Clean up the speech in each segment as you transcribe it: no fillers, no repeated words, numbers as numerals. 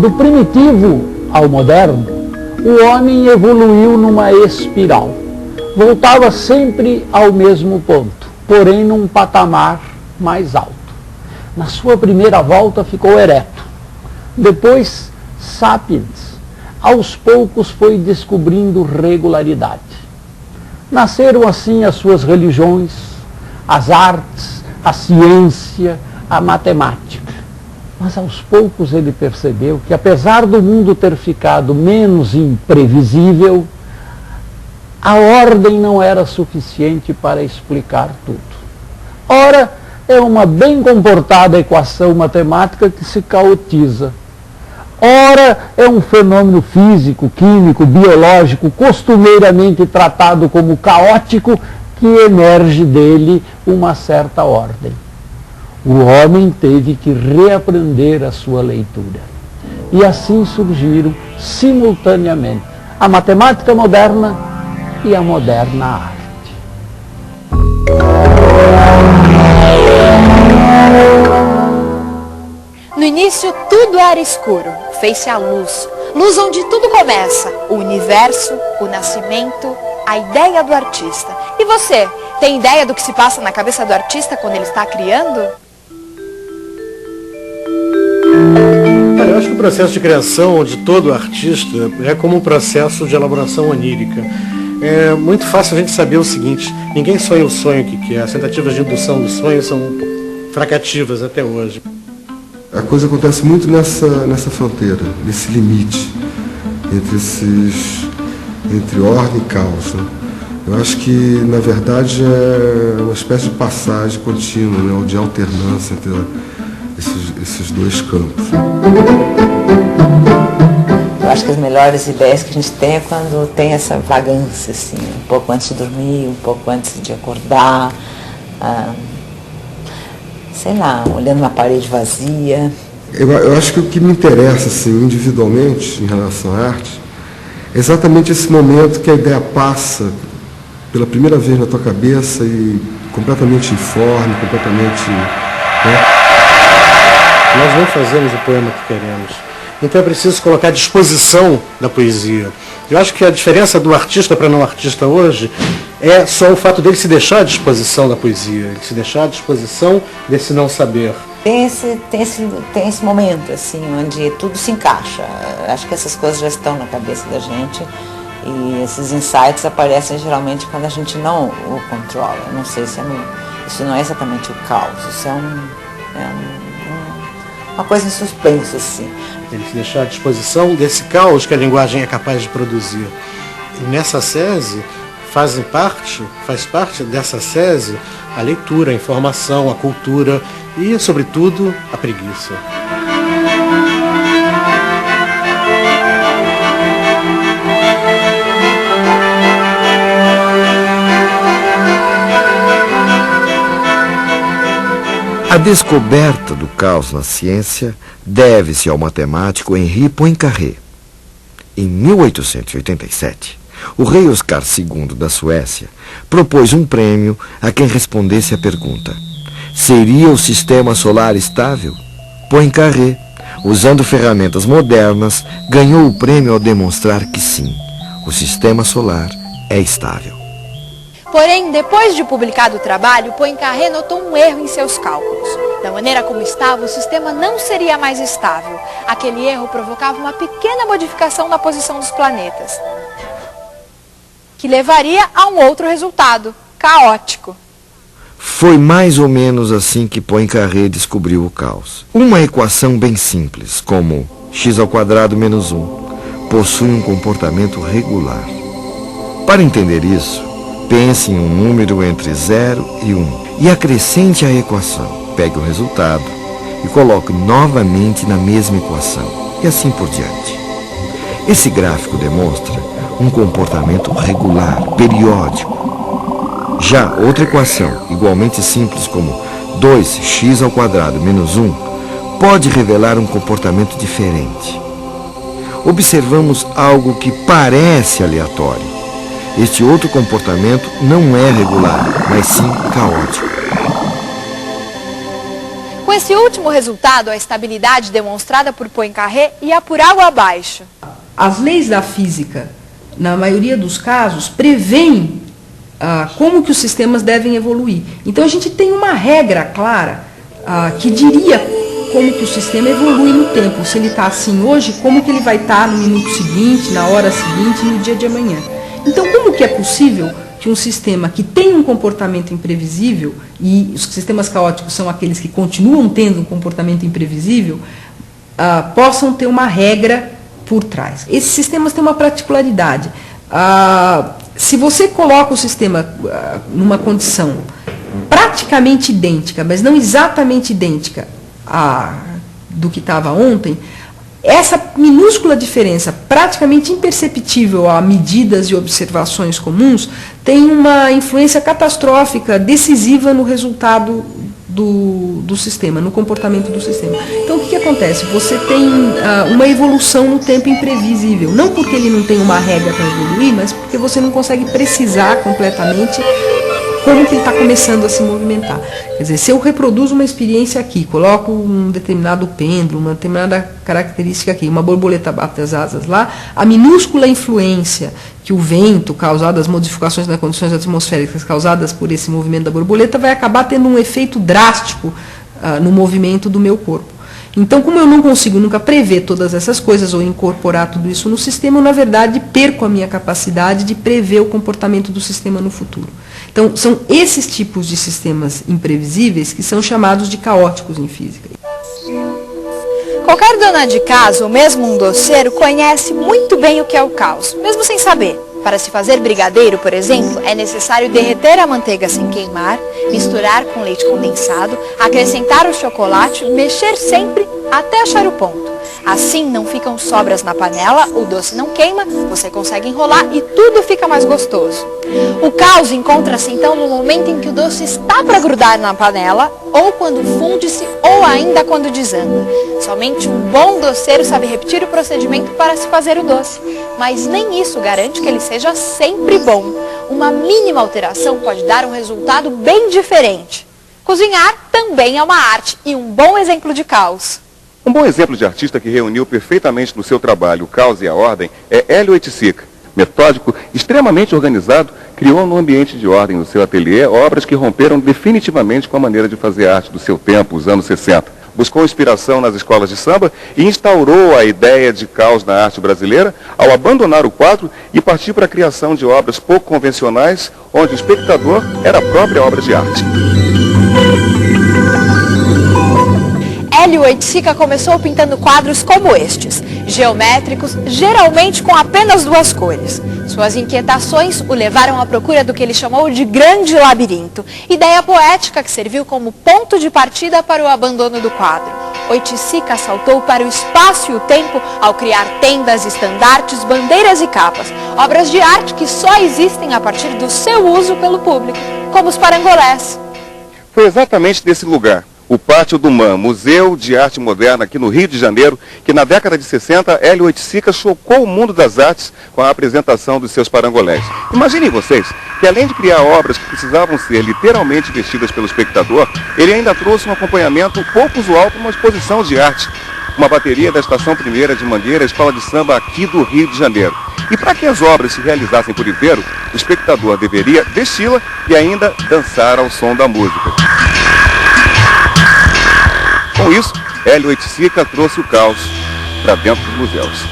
Do primitivo ao moderno, o homem evoluiu numa espiral. Voltava sempre ao mesmo ponto, porém num patamar mais alto. Na sua primeira volta ficou ereto. Depois, sapiens, aos poucos foi descobrindo regularidade. Nasceram assim as suas religiões, as artes, a ciência, a matemática. Mas aos poucos ele percebeu que, apesar do mundo ter ficado menos imprevisível, a ordem não era suficiente para explicar tudo. Ora, é uma bem comportada equação matemática que se caotiza. Ora, é um fenômeno físico, químico, biológico, costumeiramente tratado como caótico, que emerge dele uma certa ordem. O homem teve que reaprender a sua leitura. E assim surgiram, simultaneamente, a matemática moderna e a moderna arte. No início tudo era escuro, fez-se a luz. Luz onde tudo começa, o universo, o nascimento, a ideia do artista. E você, tem ideia do que se passa na cabeça do artista quando ele está criando? Eu acho que o processo de criação de todo artista é como um processo de elaboração onírica. É muito fácil a gente saber o seguinte: ninguém sonha o sonho que quer. As tentativas de indução dos sonhos são fracativas até hoje. A coisa acontece muito nessa fronteira, nesse limite entre ordem e caos, né? Eu acho que, na verdade, é uma espécie de passagem contínua, né, ou de alternância entre esses dois campos. Eu acho que as melhores ideias que a gente tem é quando tem essa vagância, assim, um pouco antes de dormir, um pouco antes de acordar, sei lá, olhando uma parede vazia. Eu acho que o que me interessa, assim, individualmente, em relação à arte, é exatamente esse momento que a ideia passa pela primeira vez na tua cabeça e completamente informe, completamente... né? Nós não fazemos o poema que queremos. Então é preciso colocar à disposição da poesia. Eu acho que a diferença do artista para não artista hoje é só o fato dele se deixar à disposição da poesia, ele se deixar à disposição desse não saber. Tem esse momento, assim, onde tudo se encaixa. Acho que essas coisas já estão na cabeça da gente e esses insights aparecem geralmente quando a gente não o controla. Não sei se isso não é exatamente o caos, isso é uma coisa em suspenso, assim. Ele se deixar à disposição desse caos que a linguagem é capaz de produzir. E nessa sese faz parte dessa sese a leitura, a informação, a cultura e, sobretudo, a preguiça. A descoberta do caos na ciência deve-se ao matemático Henri Poincaré. Em 1887, o rei Oscar II da Suécia propôs um prêmio a quem respondesse à pergunta: seria o sistema solar estável? Poincaré, usando ferramentas modernas, ganhou o prêmio ao demonstrar que sim, o sistema solar é estável. Porém, depois de publicado o trabalho, Poincaré notou um erro em seus cálculos. Da maneira como estava, o sistema não seria mais estável. Aquele erro provocava uma pequena modificação na posição dos planetas, que levaria a um outro resultado, caótico. Foi mais ou menos assim que Poincaré descobriu o caos. Uma equação bem simples, como x² menos 1, possui um comportamento regular. Para entender isso, pense em um número entre 0 e 1 e acrescente a equação. Pegue o resultado e coloque novamente na mesma equação, e assim por diante. Esse gráfico demonstra um comportamento regular, periódico. Já outra equação, igualmente simples como 2x² menos 1, pode revelar um comportamento diferente. Observamos algo que parece aleatório. Este outro comportamento não é regular, mas sim caótico. Com Com esse último resultado, a estabilidade demonstrada por Poincaré ia por água abaixo. As leis da física, na maioria dos casos, prevêem como que os sistemas devem evoluir. Então a gente tem uma regra clara que diria como que o sistema evolui no tempo. Se ele está assim hoje, como que ele vai estar no minuto seguinte, na hora seguinte, no dia de amanhã. Então como que é possível que um sistema que tem um comportamento imprevisível, e os sistemas caóticos são aqueles que continuam tendo um comportamento imprevisível, possam ter uma regra por trás. Esses sistemas têm uma particularidade. Se você coloca o sistema numa condição praticamente idêntica, mas não exatamente idêntica do que estava ontem, essa minúscula diferença, praticamente imperceptível a medidas e observações comuns, tem uma influência catastrófica, decisiva no resultado do sistema, no comportamento do sistema. Então, o que acontece? Você tem uma evolução no tempo imprevisível, não porque ele não tem uma regra para evoluir, mas porque você não consegue precisar completamente como que ele está começando a se movimentar. Quer dizer, se eu reproduzo uma experiência aqui, coloco um determinado pêndulo, uma determinada característica aqui, uma borboleta bate as asas lá, a minúscula influência que o vento causado, as modificações nas condições atmosféricas causadas por esse movimento da borboleta vai acabar tendo um efeito drástico no movimento do meu corpo. Então, como eu não consigo nunca prever todas essas coisas ou incorporar tudo isso no sistema, eu, na verdade, perco a minha capacidade de prever o comportamento do sistema no futuro. Então, são esses tipos de sistemas imprevisíveis que são chamados de caóticos em física. Qualquer dona de casa, ou mesmo um doceiro, conhece muito bem o que é o caos, mesmo sem saber. Para se fazer brigadeiro, por exemplo, é necessário derreter a manteiga sem queimar, misturar com leite condensado, acrescentar o chocolate, mexer sempre até achar o ponto. Assim não ficam sobras na panela, o doce não queima, você consegue enrolar e tudo fica mais gostoso. O caos encontra-se então no momento em que o doce está para grudar na panela, ou quando funde-se, ou ainda quando desanda. Somente um bom doceiro sabe repetir o procedimento para se fazer o doce, mas nem isso garante que ele seja sempre bom. Uma mínima alteração pode dar um resultado bem diferente. Cozinhar também é uma arte e um bom exemplo de caos. Um bom exemplo de artista que reuniu perfeitamente no seu trabalho o caos e a ordem é Hélio Oiticica. Metódico, extremamente organizado, criou no ambiente de ordem do seu ateliê obras que romperam definitivamente com a maneira de fazer arte do seu tempo, os anos 60. Buscou inspiração nas escolas de samba e instaurou a ideia de caos na arte brasileira ao abandonar o quadro e partir para a criação de obras pouco convencionais, onde o espectador era a própria obra de arte. Hélio Oiticica começou pintando quadros como estes, geométricos, geralmente com apenas duas cores. Suas inquietações o levaram à procura do que ele chamou de grande labirinto, ideia poética que serviu como ponto de partida para o abandono do quadro. Oiticica saltou para o espaço e o tempo ao criar tendas, estandartes, bandeiras e capas, obras de arte que só existem a partir do seu uso pelo público, como os parangolés. Foi exatamente desse lugar, o Pátio do MAM, Museu de Arte Moderna aqui no Rio de Janeiro, que na década de 60, Hélio Oiticica chocou o mundo das artes com a apresentação dos seus parangolés. Imaginem vocês que além de criar obras que precisavam ser literalmente vestidas pelo espectador, ele ainda trouxe um acompanhamento pouco usual para uma exposição de arte. Uma bateria da Estação Primeira de Mangueira, escola de samba aqui do Rio de Janeiro. E para que as obras se realizassem por inteiro, o espectador deveria vesti-la e ainda dançar ao som da música. Com isso, Hélio Oiticica trouxe o caos para dentro dos museus.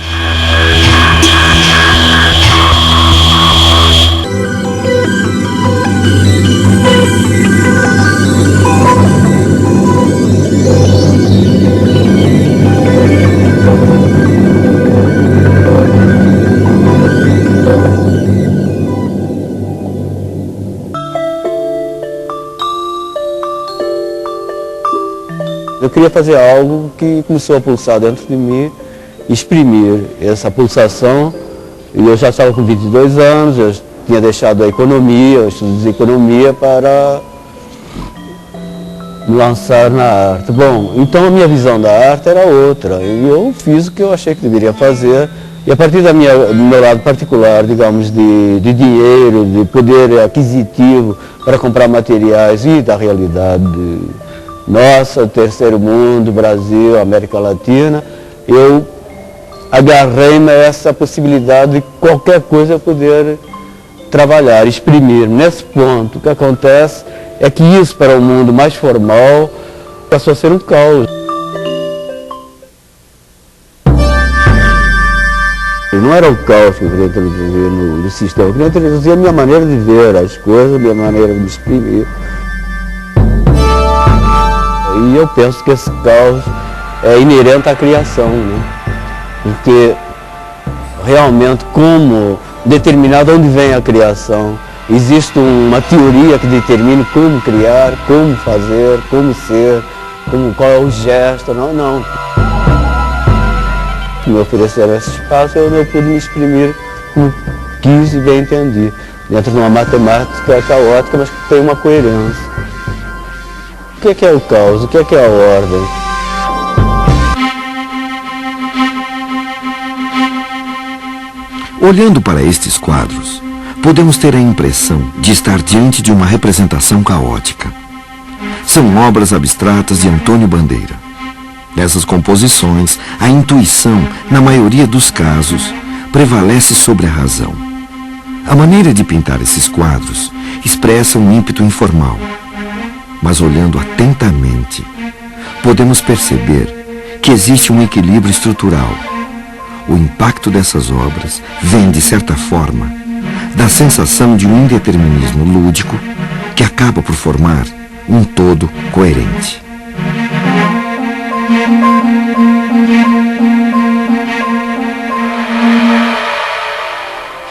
Eu queria fazer algo que começou a pulsar dentro de mim, exprimir essa pulsação. E eu já estava com 22 anos, eu tinha deixado a economia, eu estudei economia para me lançar na arte. Bom, então a minha visão da arte era outra, e eu fiz o que eu achei que deveria fazer. E a partir do meu lado particular, digamos, de dinheiro, de poder aquisitivo para comprar materiais e da realidade nossa, o terceiro mundo, Brasil, América Latina, eu agarrei-me a essa possibilidade de qualquer coisa eu poder trabalhar, exprimir. Nesse ponto, o que acontece é que isso para o mundo mais formal passou a ser um caos. Não era o caos que eu queria traduzir no sistema, eu queria traduzir a minha maneira de ver as coisas, a minha maneira de me exprimir. E eu penso que esse caos é inerente à criação, né? Porque realmente como determinado onde vem a criação, existe uma teoria que determina como criar, como fazer, como ser, qual é o gesto, não. Me ofereceram esse espaço, eu pude me exprimir como quis e bem entendi, dentro de uma matemática caótica, mas que tem uma coerência. O que é o caos? O que é a ordem? Olhando para estes quadros, podemos ter a impressão de estar diante de uma representação caótica. São obras abstratas de Antônio Bandeira. Nessas composições, a intuição, na maioria dos casos, prevalece sobre a razão. A maneira de pintar esses quadros expressa um ímpeto informal. Mas olhando atentamente, podemos perceber que existe um equilíbrio estrutural. O impacto dessas obras vem, de certa forma, da sensação de um indeterminismo lúdico que acaba por formar um todo coerente.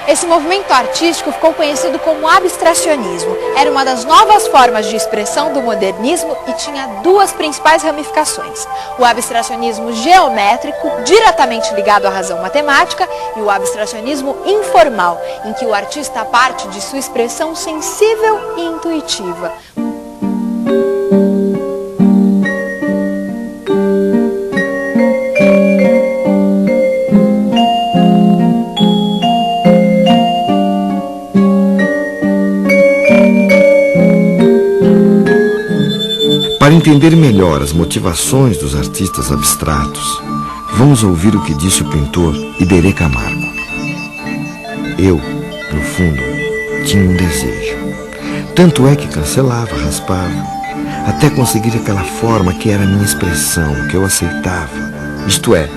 Esse movimento artístico ficou conhecido como abstracionismo. Era uma das novas formas de expressão do modernismo e tinha duas principais ramificações. O abstracionismo geométrico, diretamente ligado à razão matemática, e o abstracionismo informal, em que o artista parte de sua expressão sensível e intuitiva. Para entender melhor as motivações dos artistas abstratos, vamos ouvir o que disse o pintor Iberê Camargo. Eu, no fundo, tinha um desejo. Tanto é que cancelava, raspava, até conseguir aquela forma que era a minha expressão, que eu aceitava. Isto é,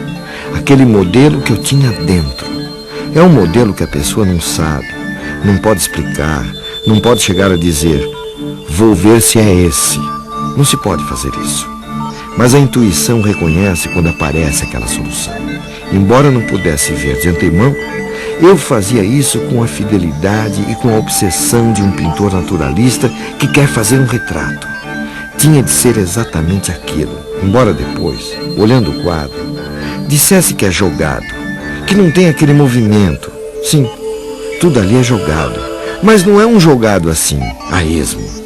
aquele modelo que eu tinha dentro. É um modelo que a pessoa não sabe, não pode explicar, não pode chegar a dizer, vou ver se é esse. Não se pode fazer isso. Mas a intuição reconhece quando aparece aquela solução. Embora não pudesse ver de antemão, eu fazia isso com a fidelidade e com a obsessão de um pintor naturalista que quer fazer um retrato. Tinha de ser exatamente aquilo, embora depois, olhando o quadro, dissesse que é jogado, que não tem aquele movimento. Sim, tudo ali é jogado, mas não é um jogado assim, a esmo.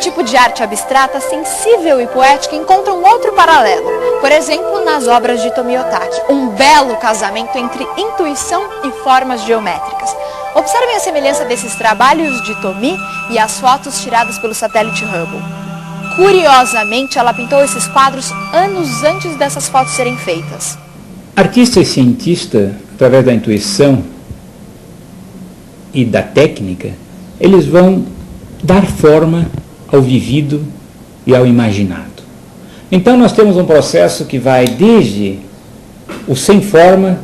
Tipo de arte abstrata, sensível e poética encontra um outro paralelo. Por exemplo, nas obras de Tomiotaki, um belo casamento entre intuição e formas geométricas. Observem a semelhança desses trabalhos de Tomi e as fotos tiradas pelo satélite Hubble. Curiosamente, ela pintou esses quadros anos antes dessas fotos serem feitas. Artista e cientista, através da intuição e da técnica, eles vão dar forma ao vivido e ao imaginado. Então nós temos um processo que vai desde o sem forma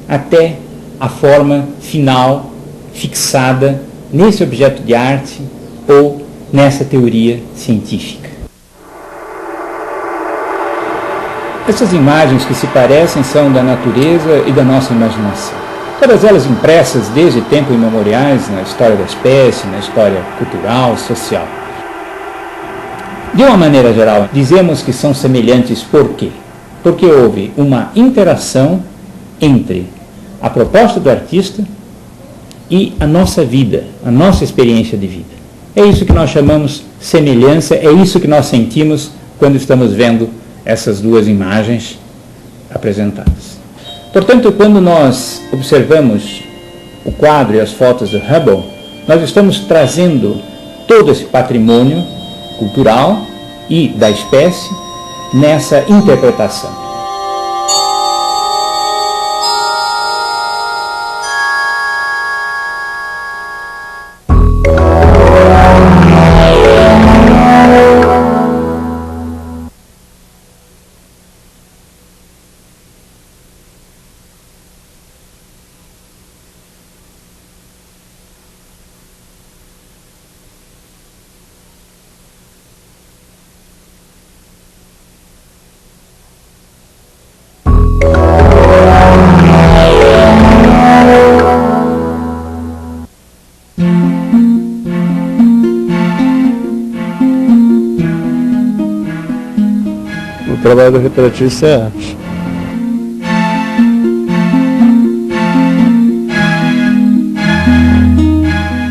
até a forma final, fixada nesse objeto de arte ou nessa teoria científica. Essas imagens que se parecem são da natureza e da nossa imaginação. Todas elas impressas desde tempos imemoriais na história da espécie, na história cultural, social. De uma maneira geral, dizemos que são semelhantes por quê? Porque houve uma interação entre a proposta do artista e a nossa vida, a nossa experiência de vida. É isso que nós chamamos semelhança, é isso que nós sentimos quando estamos vendo essas duas imagens apresentadas. Portanto, quando nós observamos o quadro e as fotos do Hubble, nós estamos trazendo todo esse patrimônio cultural e da espécie nessa interpretação. O trabalho do retratista é arte.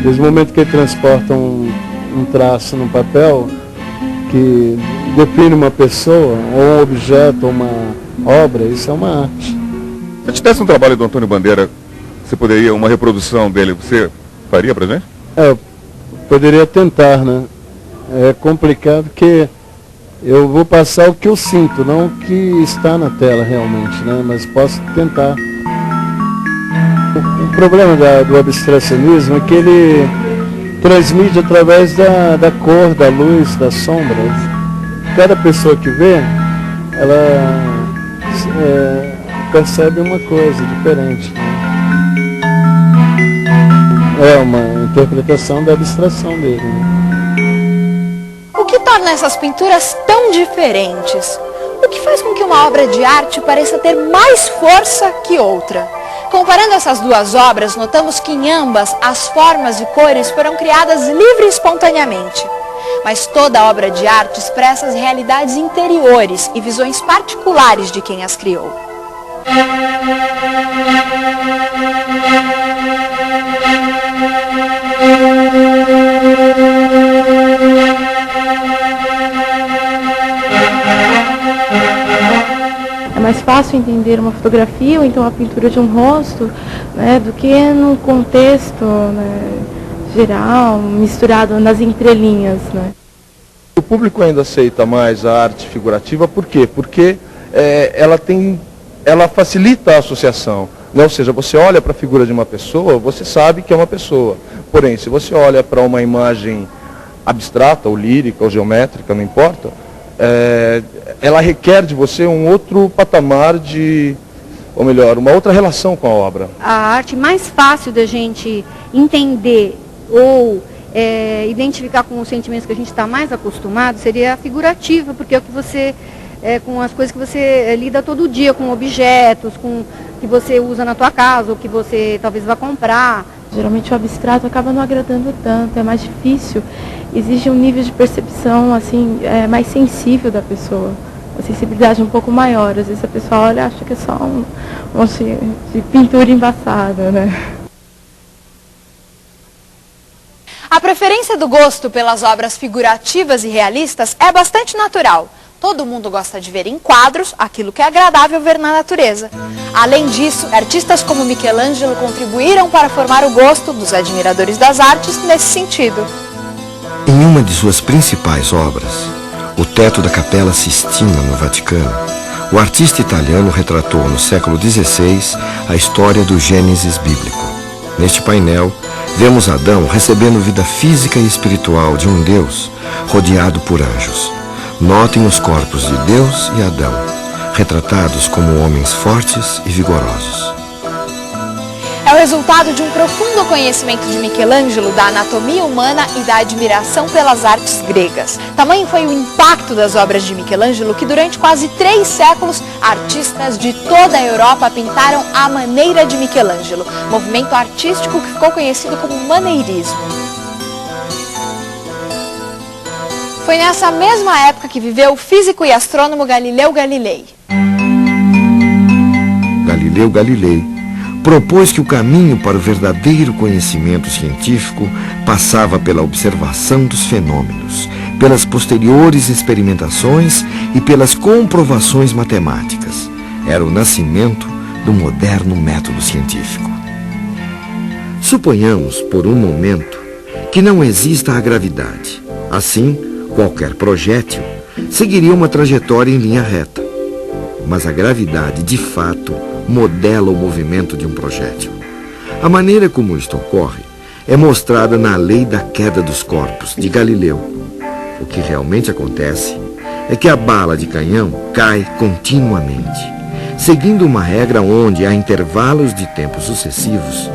Desde o momento que ele transporta um traço no papel que define uma pessoa, ou um objeto, ou uma obra, isso é uma arte. Se tivesse um trabalho do Antônio Bandeira, você poderia, uma reprodução dele, você faria pra gente? Eu poderia tentar, né? É complicado porque eu vou passar o que eu sinto, não o que está na tela realmente, né? Mas posso tentar. O problema do abstracionismo é que ele transmite através da cor, da luz, das sombras. Cada pessoa que vê, ela percebe uma coisa diferente, né? É uma interpretação da abstração dele, né? O que torna essas pinturas tão diferentes? O que faz com que uma obra de arte pareça ter mais força que outra? Comparando essas duas obras, notamos que em ambas as formas e cores foram criadas livre e espontaneamente. Mas toda obra de arte expressa as realidades interiores e visões particulares de quem as criou. É mais fácil entender uma fotografia ou então a pintura de um rosto, né, do que num contexto, né, geral, misturado nas entrelinhas, né. O público ainda aceita mais a arte figurativa, por quê? Porque ela facilita a associação, né? Ou seja, você olha para a figura de uma pessoa, você sabe que é uma pessoa. Porém, se você olha para uma imagem abstrata, ou lírica, ou geométrica, não importa, ela requer de você um outro patamar ou melhor, uma outra relação com a obra. A arte mais fácil da gente entender ou identificar com os sentimentos que a gente está mais acostumado seria a figurativa, porque é o que você, com as coisas que você lida todo dia, com objetos, com que você usa na tua casa, ou que você talvez vá comprar. Geralmente o abstrato acaba não agradando tanto, é mais difícil, exige um nível de percepção assim, mais sensível da pessoa, uma sensibilidade um pouco maior. Às vezes a pessoa olha e acha que é só um monte de pintura embaçada, né? A preferência do gosto pelas obras figurativas e realistas é bastante natural. Todo mundo gosta de ver em quadros aquilo que é agradável ver na natureza. Além disso, artistas como Michelangelo contribuíram para formar o gosto dos admiradores das artes nesse sentido. Em uma de suas principais obras, o teto da Capela Sistina, no Vaticano, o artista italiano retratou no século XVI a história do Gênesis bíblico. Neste painel, vemos Adão recebendo vida física e espiritual de um Deus rodeado por anjos. Notem os corpos de Deus e Adão, retratados como homens fortes e vigorosos. É o resultado de um profundo conhecimento de Michelangelo da anatomia humana e da admiração pelas artes gregas. Tamanho foi o impacto das obras de Michelangelo que durante quase 3 séculos artistas de toda a Europa pintaram à maneira de Michelangelo, movimento artístico que ficou conhecido como maneirismo. Foi nessa mesma época que viveu o físico e astrônomo Galileu Galilei. Galileu Galilei propôs que o caminho para o verdadeiro conhecimento científico passava pela observação dos fenômenos, pelas posteriores experimentações e pelas comprovações matemáticas. Era o nascimento do moderno método científico. Suponhamos, por um momento, que não exista a gravidade. Assim, qualquer projétil seguiria uma trajetória em linha reta. Mas a gravidade, de fato, modela o movimento de um projétil. A maneira como isto ocorre é mostrada na lei da queda dos corpos, de Galileu. O que realmente acontece é que a bala de canhão cai continuamente, seguindo uma regra onde, a intervalos de tempo sucessivos,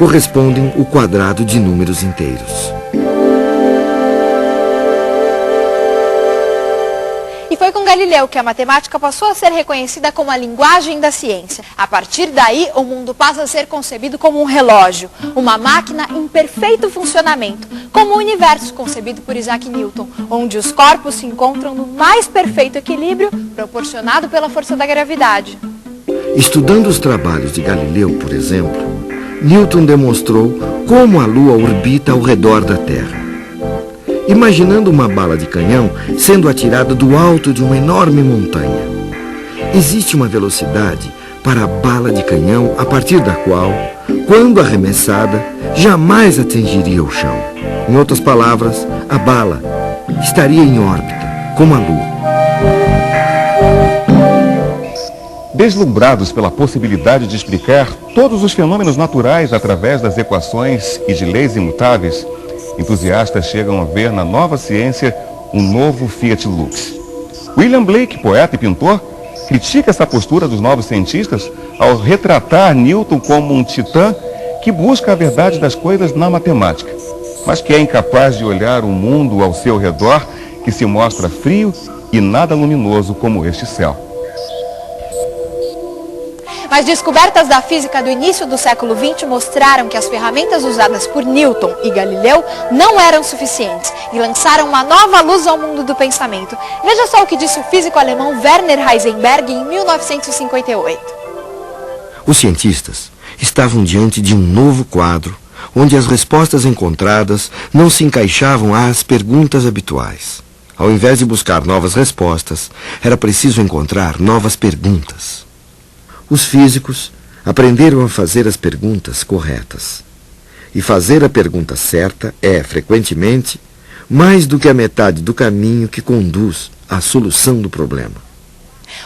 correspondem o quadrado de números inteiros. E foi com Galileu que a matemática passou a ser reconhecida como a linguagem da ciência. A partir daí, o mundo passa a ser concebido como um relógio, uma máquina em perfeito funcionamento, como o universo concebido por Isaac Newton, onde os corpos se encontram no mais perfeito equilíbrio proporcionado pela força da gravidade. Estudando os trabalhos de Galileu, por exemplo, Newton demonstrou como a Lua orbita ao redor da Terra. Imaginando uma bala de canhão sendo atirada do alto de uma enorme montanha. Existe uma velocidade para a bala de canhão a partir da qual, quando arremessada, jamais atingiria o chão. Em outras palavras, a bala estaria em órbita, como a Lua. Deslumbrados pela possibilidade de explicar todos os fenômenos naturais através das equações e de leis imutáveis, entusiastas chegam a ver na nova ciência um novo Fiat Lux. William Blake, poeta e pintor, critica essa postura dos novos cientistas ao retratar Newton como um titã que busca a verdade das coisas na matemática, mas que é incapaz de olhar o mundo ao seu redor, que se mostra frio e nada luminoso como este céu. Mas descobertas da física do início do século XX mostraram que as ferramentas usadas por Newton e Galileu não eram suficientes e lançaram uma nova luz ao mundo do pensamento. Veja só o que disse o físico alemão Werner Heisenberg em 1958. Os cientistas estavam diante de um novo quadro, onde as respostas encontradas não se encaixavam às perguntas habituais. Ao invés de buscar novas respostas, era preciso encontrar novas perguntas. Os físicos aprenderam a fazer as perguntas corretas. E fazer a pergunta certa é, frequentemente, mais do que a metade do caminho que conduz à solução do problema.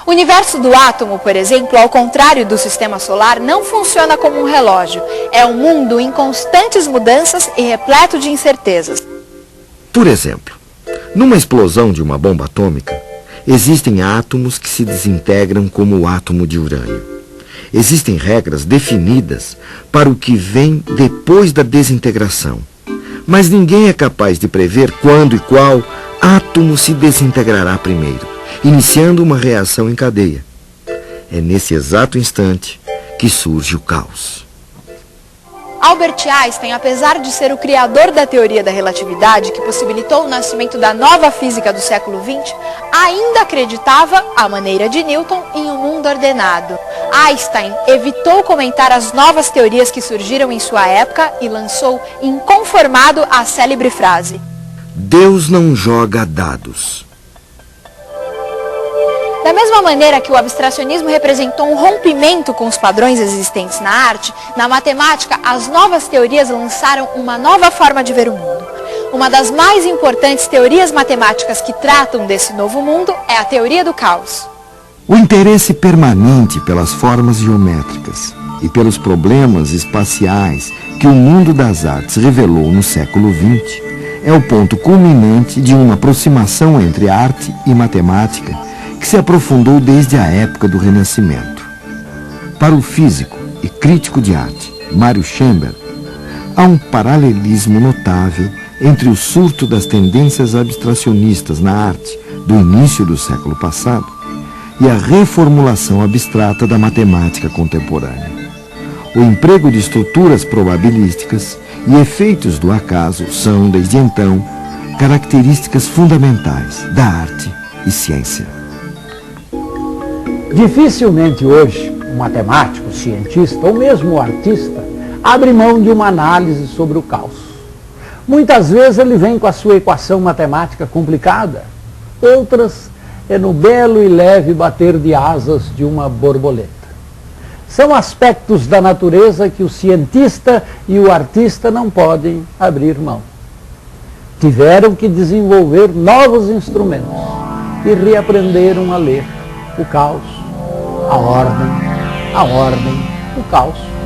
O universo do átomo, por exemplo, ao contrário do sistema solar, não funciona como um relógio. É um mundo em constantes mudanças e repleto de incertezas. Por exemplo, numa explosão de uma bomba atômica, existem átomos que se desintegram como o átomo de urânio. Existem regras definidas para o que vem depois da desintegração. Mas ninguém é capaz de prever quando e qual átomo se desintegrará primeiro, iniciando uma reação em cadeia. É nesse exato instante que surge o caos. Albert Einstein, apesar de ser o criador da teoria da relatividade, que possibilitou o nascimento da nova física do século XX, ainda acreditava, à maneira de Newton, em um mundo ordenado. Einstein evitou comentar as novas teorias que surgiram em sua época e lançou inconformado a célebre frase: Deus não joga dados. Da mesma maneira que o abstracionismo representou um rompimento com os padrões existentes na arte, na matemática, as novas teorias lançaram uma nova forma de ver o mundo. Uma das mais importantes teorias matemáticas que tratam desse novo mundo é a teoria do caos. O interesse permanente pelas formas geométricas e pelos problemas espaciais que o mundo das artes revelou no século XX é o ponto culminante de uma aproximação entre arte e matemática que se aprofundou desde a época do Renascimento. Para o físico e crítico de arte, Mário Schember, há um paralelismo notável entre o surto das tendências abstracionistas na arte do início do século passado e a reformulação abstrata da matemática contemporânea. O emprego de estruturas probabilísticas e efeitos do acaso são, desde então, características fundamentais da arte e ciência. Dificilmente hoje, um matemático, cientista ou mesmo um artista abre mão de uma análise sobre o caos. Muitas vezes ele vem com a sua equação matemática complicada, outras é no belo e leve bater de asas de uma borboleta. São aspectos da natureza que o cientista e o artista não podem abrir mão. Tiveram que desenvolver novos instrumentos e reaprenderam a ler o caos, a ordem, o caos.